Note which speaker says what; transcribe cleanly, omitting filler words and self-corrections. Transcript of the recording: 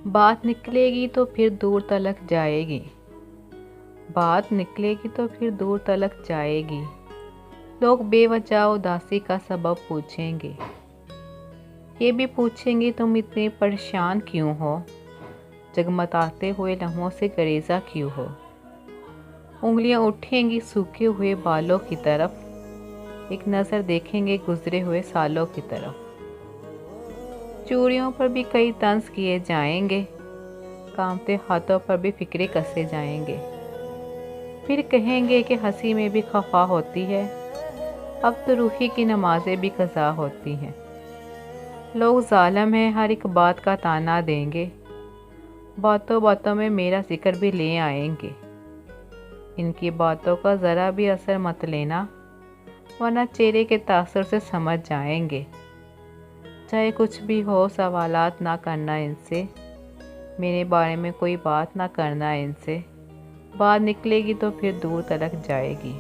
Speaker 1: बात निकलेगी तो फिर दूर तलक जाएगी। बात निकलेगी तो फिर दूर तलक जाएगी। लोग बेवजह उदासी का सबब पूछेंगे। ये भी पूछेंगे तुम इतने परेशान क्यों हो, जगमगाते हुए लम्हों से गरेजा क्यों हो। उंगलियां उठेंगी सूखे हुए बालों की तरफ, एक नज़र देखेंगे गुजरे हुए सालों की तरफ। चूड़ियों पर भी कई तंज किए जाएंगे, कांपते हाथों पर भी फिक्रे कसे जाएंगे। फिर कहेंगे कि हंसी में भी खफा होती है, अब तो रूही की नमाजें भी कज़ा होती हैं। लोग जालिम हैं, हर एक बात का ताना देंगे, बातों बातों में मेरा जिक्र भी ले आएंगे। इनकी बातों का ज़रा भी असर मत लेना, वरना चेहरे के तासुर से समझ जाएंगे। चाहे कुछ भी हो, सवालात ना करना इनसे, मेरे बारे में कोई बात ना करना इनसे। बात निकलेगी तो फिर दूर तलक जाएगी।